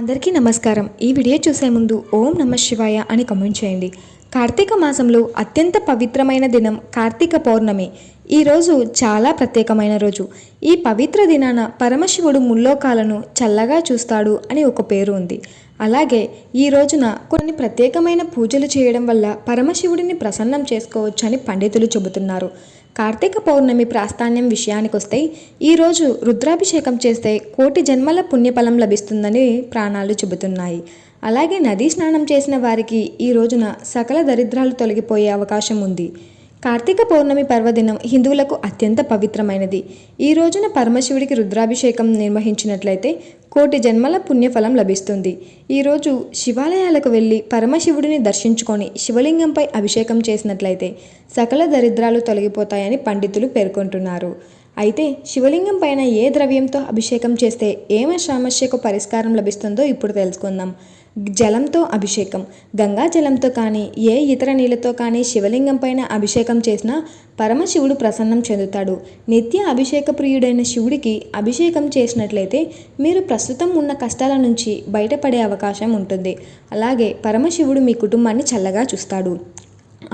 అందరికీ నమస్కారం. ఈ వీడియో చూసే ముందు ఓం నమ శివాయ అని కామెంట్ చేయండి. కార్తీక మాసంలో అత్యంత పవిత్రమైన దినం కార్తీక పౌర్ణమి. ఈరోజు చాలా ప్రత్యేకమైన రోజు. ఈ పవిత్ర దినాన పరమశివుడు ముల్లోకాలను చల్లగా చూస్తాడు అని ఒక పేరు ఉంది. అలాగే ఈ రోజున కొన్ని ప్రత్యేకమైన పూజలు చేయడం వల్ల పరమశివుడిని ప్రసన్నం చేసుకోవచ్చని పండితులు చెబుతున్నారు. కార్తీక పౌర్ణమి ప్రాధాన్యం విషయానికొస్తే ఈరోజు రుద్రాభిషేకం చేస్తే కోటి జన్మల పుణ్యఫలం లభిస్తుందని ప్రాణాలు చెబుతున్నాయి. అలాగే నదీ స్నానం చేసిన వారికి ఈ రోజున సకల దరిద్రాలు తొలగిపోయే అవకాశం ఉంది. కార్తీక పౌర్ణమి పర్వదినం హిందువులకు అత్యంత పవిత్రమైనది. ఈ రోజున పరమశివుడికి రుద్రాభిషేకం నిర్వహించినట్లయితే కోటి జన్మల పుణ్యఫలం లభిస్తుంది. ఈరోజు శివాలయాలకు వెళ్ళి పరమశివుడిని దర్శించుకొని శివలింగంపై అభిషేకం చేసినట్లయితే సకల దరిద్రాలు తొలగిపోతాయని పండితులు పేర్కొంటున్నారు. అయితే శివలింగం పైన ఏ ద్రవ్యంతో అభిషేకం చేస్తే సమస్యకు పరిష్కారం లభిస్తుందో ఇప్పుడు తెలుసుకుందాం. జలంతో అభిషేకం. గంగా జలంతో కానీ ఏ ఇతర నీళ్ళతో కానీ శివలింగం పైన అభిషేకం చేసినా పరమశివుడు ప్రసన్నం చెందుతాడు. నిత్య అభిషేక ప్రియుడైన శివుడికి అభిషేకం చేసినట్లయితే మీరు ప్రస్తుతం ఉన్న కష్టాల నుంచి బయటపడే అవకాశం ఉంటుంది. అలాగే పరమశివుడు మీ కుటుంబాన్ని చల్లగా చూస్తాడు.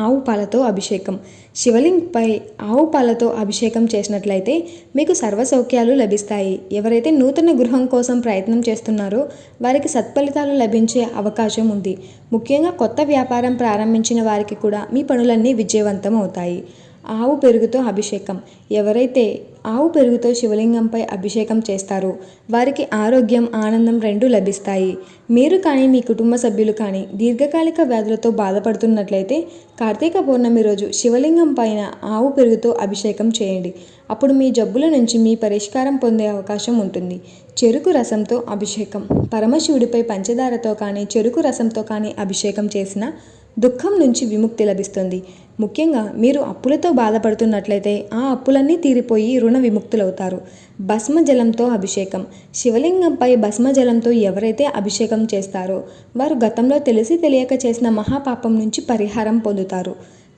ఆవు పాలతో అభిషేకం. శివలింగంపై ఆవు పాలతో అభిషేకం చేసినట్లయితే మీకు సర్వసౌఖ్యాలు లభిస్తాయి. ఎవరైతే నూతన గృహం కోసం ప్రయత్నం చేస్తున్నారో వారికి సత్ఫలితాలు లభించే అవకాశం ఉంది. ముఖ్యంగా కొత్త వ్యాపారం ప్రారంభించిన వారికి కూడా మీ పనులన్నీ విజయవంతం అవుతాయి. ఆవు పెరుగుతో అభిషేకం. ఎవరైతే ఆవు పెరుగుతో శివలింగంపై అభిషేకం చేస్తారో వారికి ఆరోగ్యం, ఆనందం రెండూ లభిస్తాయి. మీరు కానీ మీ కుటుంబ సభ్యులు కానీ దీర్ఘకాలిక వ్యాధులతో బాధపడుతున్నట్లయితే కార్తీక పౌర్ణమి రోజు శివలింగం పైన ఆవు పెరుగుతో అభిషేకం చేయండి. అప్పుడు మీ జబ్బుల నుంచి మీ పరిష్కారం పొందే అవకాశం ఉంటుంది. చెరుకు రసంతో అభిషేకం. పరమశివుడిపై పంచదారతో కానీ చెరుకు రసంతో కానీ అభిషేకం చేసిన దుఃఖం నుంచి విముక్తి లభిస్తుంది. ముఖ్యంగా మీరు అప్పులతో బాధపడుతున్నట్లయితే ఆ అప్పులన్నీ తీరిపోయి రుణ విముక్తులవుతారు. భస్మజలంతో అభిషేకం. శివలింగంపై భస్మజలంతో ఎవరైతే అభిషేకం చేస్తారో వారు గతంలో తెలిసి తెలియక చేసిన మహాపాపం నుంచి పరిహారం పొందుతారు.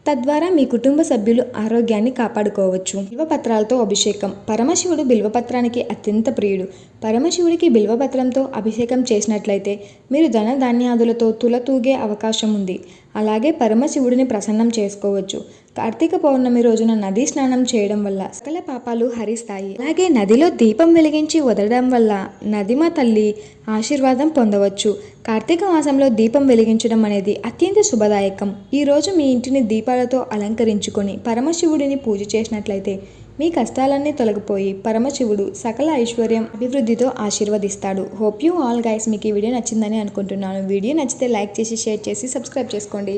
తద్వారా మీ కుటుంబ సభ్యులు ఆరోగ్యాన్ని కాపాడుకోవచ్చు. బిల్వపత్రాలతో అభిషేకం. పరమశివుడు బిల్వపత్రానికి అత్యంత ప్రియుడు. పరమశివుడికి బిల్వపత్రంతో అభిషేకం చేసినట్లయితే మీరు ధన ధాన్యాదులతో తులతూగే అవకాశం ఉంది. అలాగే పరమశివుడిని ప్రసన్నం చేసుకోవచ్చు. కార్తీక పౌర్ణమి రోజున నదీ స్నానం చేయడం వల్ల సకల పాపాలు హరిస్తాయి. అలాగే నదిలో దీపం వెలిగించి వదలడం వల్ల నదిమ తల్లి ఆశీర్వాదం పొందవచ్చు. కార్తీక మాసంలో దీపం వెలిగించడం అనేది అత్యంత శుభదాయకం. ఈరోజు మీ ఇంటిని దీపాలతో అలంకరించుకొని పరమశివుడిని పూజ చేసినట్లయితే మీ కష్టాలన్నీ తొలగిపోయి పరమశివుడు సకల ఐశ్వర్యం, అభివృద్ధితో ఆశీర్వదిస్తాడు. Hope you all guys. మీకు ఈ వీడియో నచ్చిందని అనుకుంటున్నాను. వీడియో నచ్చితే లైక్ చేసి, షేర్ చేసి, సబ్స్క్రైబ్ చేసుకోండి.